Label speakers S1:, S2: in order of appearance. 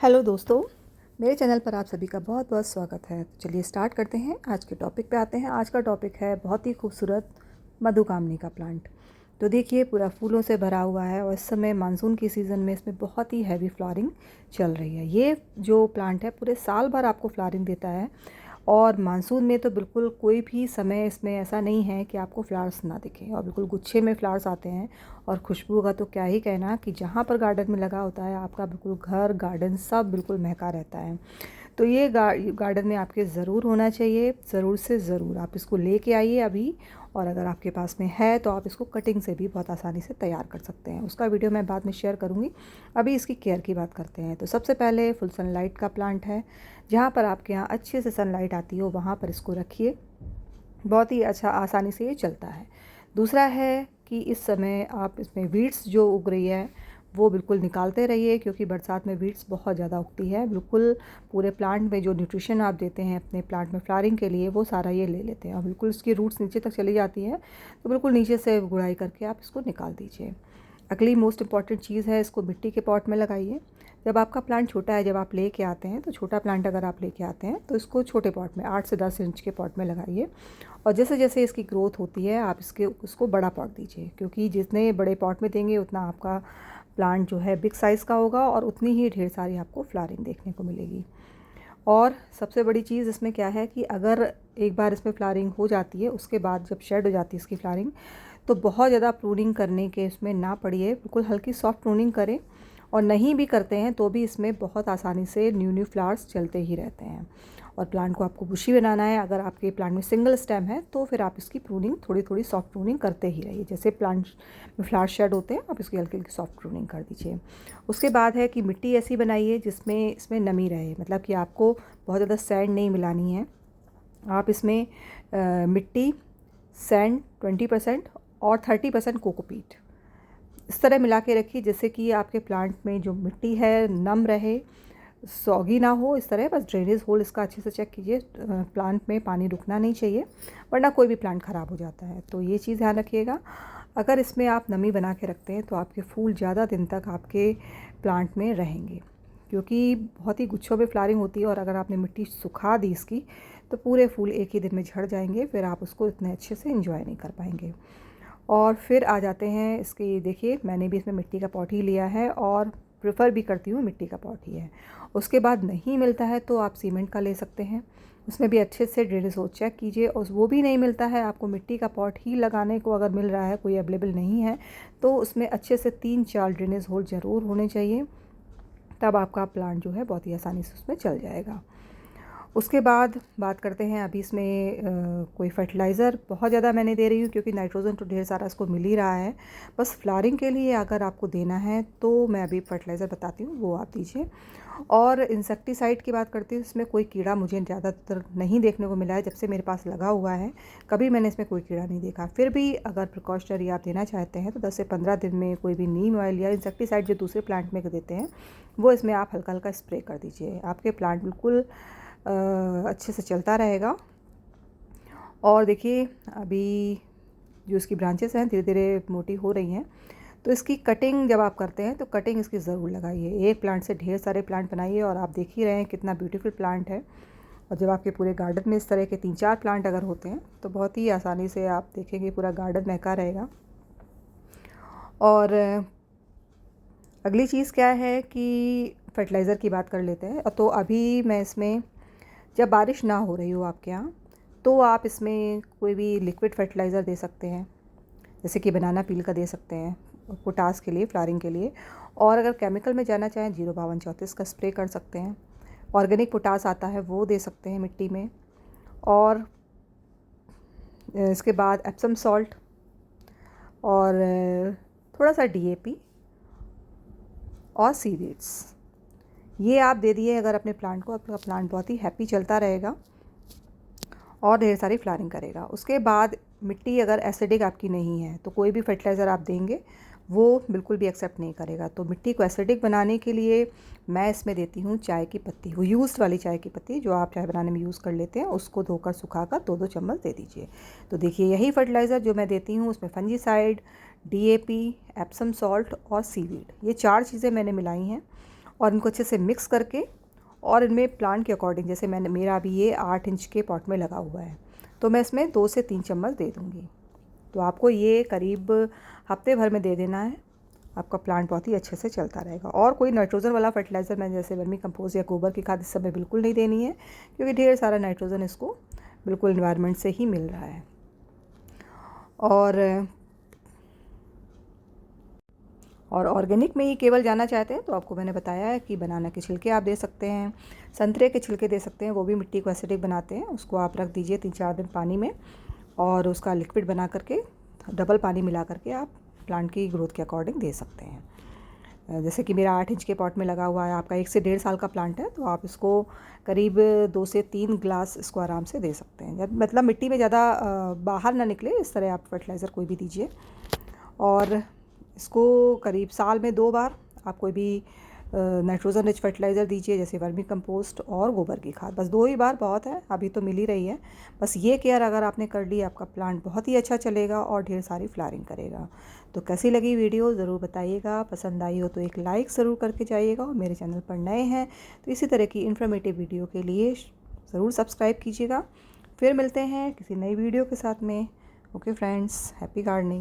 S1: Hello दोस्तों, मेरे channel पर आप सभी का बहुत बहुत स्वागत है। तो चलिए स्टार्ट करते हैं। आज के टॉपिक पे आते हैं। आज का टॉपिक है बहुत ही खूबसूरत मधुकामनी का प्लांट। तो देखिए पूरा फूलों से भरा हुआ है और इस समय मानसून की सीज़न में इसमें बहुत ही हैवी फ्लावरिंग चल रही है। ये जो प्लांट है पूरे साल भर आपको फ्लावरिंग देता है और मानसून में तो बिल्कुल कोई भी समय इसमें ऐसा नहीं है कि आपको फ्लावर्स ना दिखें और बिल्कुल गुच्छे में फ्लावर्स आते हैं। और खुशबू का तो क्या ही कहना कि जहाँ पर गार्डन में लगा होता है आपका बिल्कुल घर गार्डन सब बिल्कुल महका रहता है। तो ये गार्डन में आपके ज़रूर होना चाहिए, ज़रूर से ज़रूर आप इसको लेके आइए अभी। और अगर आपके पास में है तो आप इसको कटिंग से भी बहुत आसानी से तैयार कर सकते हैं। उसका वीडियो मैं बाद में शेयर करूँगी। अभी इसकी केयर की बात करते हैं। तो सबसे पहले फुल सनलाइट का प्लांट है। जहाँ पर आपके यहाँ अच्छे से सनलाइट आती हो वहाँ पर इसको रखिए। बहुत ही अच्छा आसानी से ये चलता है। दूसरा है कि इस समय आप इसमें वीड्स जो उग रही है वो बिल्कुल निकालते रहिए, क्योंकि बरसात में वीड्स बहुत ज़्यादा उगती है। बिल्कुल पूरे प्लांट में जो न्यूट्रिशन आप देते हैं अपने प्लांट में फ्लावरिंग के लिए वो सारा ये ले लेते हैं और बिल्कुल इसकी रूट्स नीचे तक चली जाती है। तो बिल्कुल नीचे से गुड़ाई करके आप इसको निकाल दीजिए। अगली मोस्ट इम्पॉर्टेंट चीज़ है, इसको मिट्टी के पॉट में लगाइए। जब आपका प्लांट छोटा है, जब आप लेके आते हैं तो छोटा प्लांट अगर आप लेके आते हैं तो इसको छोटे पॉट में 8 से 10 इंच के पॉट में लगाइए। और जैसे जैसे इसकी ग्रोथ होती है आप उसको बड़ा पॉट दीजिए, क्योंकि जितने बड़े पॉट में देंगे उतना आपका प्लांट जो है बिग साइज़ का होगा और उतनी ही ढेर सारी आपको फ्लावरिंग देखने को मिलेगी। और सबसे बड़ी चीज़ इसमें क्या है कि अगर एक बार इसमें फ्लावरिंग हो जाती है उसके बाद जब शेड हो जाती है इसकी फ्लावरिंग, तो बहुत ज़्यादा प्रूनिंग करने के इसमें ना पड़िए। बिल्कुल हल्की सॉफ्ट प्रूनिंग करें। और नहीं भी करते हैं तो भी इसमें बहुत आसानी से न्यू न्यू फ्लावर्स चलते ही रहते हैं। और प्लांट को आपको बुशी बनाना है। अगर आपके प्लांट में सिंगल स्टेम है तो फिर आप इसकी प्रूनिंग थोड़ी थोड़ी सॉफ्ट प्रूनिंग करते ही रहिए। जैसे प्लांट में फ्लावर शेड होते हैं आप इसकी हल्की हल्की सॉफ्ट प्रूनिंग कर दीजिए। उसके बाद है कि मिट्टी ऐसी बनाइए जिसमें इसमें नमी रहे, मतलब कि आपको बहुत ज़्यादा सैंड नहीं मिलानी है। आप इसमें मिट्टी, सैंड 20% और 30% कोकोपीट इस तरह मिला के रखिए, जिससे कि आपके प्लांट में जो मिट्टी है नम रहे, सॉगी ना हो। इस तरह बस ड्रेनेज होल इसका अच्छे से चेक कीजिए। प्लांट में पानी रुकना नहीं चाहिए, वरना कोई भी प्लांट ख़राब हो जाता है। तो ये चीज़ ध्यान रखिएगा। अगर इसमें आप नमी बना के रखते हैं तो आपके फूल ज़्यादा दिन तक आपके प्लांट में रहेंगे, क्योंकि बहुत ही गुच्छों में फ्लावरिंग होती है। और अगर आपने मिट्टी सुखा दी इसकी तो पूरे फूल एक ही दिन में झड़ जाएंगे, फिर आप उसको इतने अच्छे से एंजॉय नहीं कर पाएंगे। और फिर आ जाते हैं इसकी, देखिए मैंने भी इसमें मिट्टी का पॉट ही लिया है और प्रेफर भी करती हूँ मिट्टी का पॉट ही है। उसके बाद नहीं मिलता है तो आप सीमेंट का ले सकते हैं। उसमें भी अच्छे से ड्रेनेज होल चेक कीजिए। और वो भी नहीं मिलता है, आपको मिट्टी का पॉट ही लगाने को अगर मिल रहा है, कोई अवेलेबल नहीं है, तो उसमें अच्छे से 3-4 ड्रेनेज होल ज़रूर होने चाहिए। तब आपका प्लांट जो है बहुत ही आसानी से उसमें चल जाएगा। उसके बाद बात करते हैं अभी इसमें कोई फर्टिलाइज़र बहुत ज़्यादा मैं नहीं दे रही हूँ, क्योंकि नाइट्रोजन तो ढेर सारा इसको मिल ही रहा है। बस फ्लावरिंग के लिए अगर आपको देना है तो मैं अभी फर्टिलाइज़र बताती हूँ, वो आप दीजिए। और इंसेक्टिसाइड की बात करती हूँ, इसमें कोई कीड़ा मुझे ज़्यादातर नहीं देखने को मिला है। जब से मेरे पास लगा हुआ है कभी मैंने इसमें कोई कीड़ा नहीं देखा। फिर भी अगर प्रिकॉशनरी आप देना चाहते हैं तो 10 से 15 दिन में कोई भी नीम ऑयल या इंसेक्टिसाइड जो दूसरे प्लांट में देते हैं वो इसमें आप हल्का हल्का स्प्रे कर दीजिए। आपके प्लांट बिल्कुल अच्छे से चलता रहेगा। और देखिए अभी जो इसकी ब्रांचेस हैं धीरे धीरे मोटी हो रही हैं, तो इसकी कटिंग जब आप करते हैं तो कटिंग इसकी ज़रूर लगाइए। एक प्लांट से ढेर सारे प्लांट बनाइए और आप देख ही रहे हैं कितना ब्यूटीफुल प्लांट है। और जब आपके पूरे गार्डन में इस तरह के 3-4 प्लांट अगर होते हैं तो बहुत ही आसानी से आप देखेंगे पूरा गार्डन महका रहेगा। और अगली चीज़ क्या है कि फर्टिलाइज़र की बात कर लेते हैं। तो अभी मैं इसमें, जब बारिश ना हो रही हो आपके यहाँ, तो आप इसमें कोई भी लिक्विड फर्टिलाइज़र दे सकते हैं, जैसे कि बनाना पील का दे सकते हैं पोटास के लिए, फ्लावरिंग के लिए। और अगर केमिकल में जाना चाहें 05234 का स्प्रे कर सकते हैं। ऑर्गेनिक पोटास आता है वो दे सकते हैं मिट्टी में। और इसके बाद एप्सम सॉल्ट और थोड़ा सा DAP और सीवीड्स ये आप दे दिए अगर अपने प्लांट को, आपका प्लांट बहुत ही हैप्पी चलता रहेगा और ढेर सारी फ्लावरिंग करेगा। उसके बाद मिट्टी अगर एसिडिक आपकी नहीं है तो कोई भी फर्टिलाइज़र आप देंगे वो बिल्कुल भी एक्सेप्ट नहीं करेगा। तो मिट्टी को एसिडिक बनाने के लिए मैं इसमें देती हूँ चाय की पत्ती, वो यूज़्ड वाली चाय की पत्ती जो आप चाय बनाने में यूज़ कर लेते हैं, उसको धोकर सुखाकर 2-2 चम्मच दे दीजिए। तो देखिए यही फर्टिलाइज़र जो मैं देती हूँ उसमें फंजीसाइड, DAP, एप्सम सॉल्ट और सीवीड, ये 4 चीज़ें मैंने मिलाई हैं। और इनको अच्छे से मिक्स करके और इनमें प्लांट के अकॉर्डिंग, जैसे मेरा अभी ये 8 इंच के पॉट में लगा हुआ है, तो मैं इसमें 2 से 3 चम्मच दे दूँगी। तो आपको ये करीब हफ्ते भर में दे देना है, आपका प्लांट बहुत ही अच्छे से चलता रहेगा। और कोई नाइट्रोजन वाला फर्टिलाइज़र मैं जैसे वर्मी कंपोस्ट या गोबर की खाद इस समय बिल्कुल नहीं देनी है, क्योंकि ढेर सारा नाइट्रोजन इसको बिल्कुल इन्वायरमेंट से ही मिल रहा है। और ऑर्गेनिक में ही केवल जाना चाहते हैं तो आपको मैंने बताया है कि बनाना के छिलके आप दे सकते हैं, संतरे के छिलके दे सकते हैं, वो भी मिट्टी को एसिडिक बनाते हैं। उसको आप रख दीजिए 3-4 दिन पानी में, और उसका लिक्विड बना करके डबल पानी मिला करके आप प्लांट की ग्रोथ के अकॉर्डिंग दे सकते हैं। जैसे कि मेरा 8 इंच के पॉट में लगा हुआ है, आपका 1 से 1.5 साल का प्लांट है, तो आप इसको करीब 2 से 3 ग्लास इसको आराम से दे सकते हैं। जब मतलब मिट्टी में ज़्यादा बाहर ना निकले, इस तरह आप फर्टिलाइज़र कोई भी दीजिए। और इसको करीब साल में 2 बार आप कोई भी नाइट्रोजन रिच फर्टिलाइज़र दीजिए, जैसे वर्मी कंपोस्ट और गोबर की खाद। बस 2 ही बार बहुत है, अभी तो मिल ही रही है। बस ये केयर अगर आपने कर ली, आपका प्लांट बहुत ही अच्छा चलेगा और ढेर सारी फ्लावरिंग करेगा। तो कैसी लगी वीडियो ज़रूर बताइएगा, पसंद आई हो तो एक लाइक ज़रूर करके जाइएगा, और मेरे चैनल पर नए हैं तो इसी तरह की इन्फॉर्मेटिव वीडियो के लिए ज़रूर सब्सक्राइब कीजिएगा। फिर मिलते हैं किसी नई वीडियो के साथ में। Okay friends, happy gardening.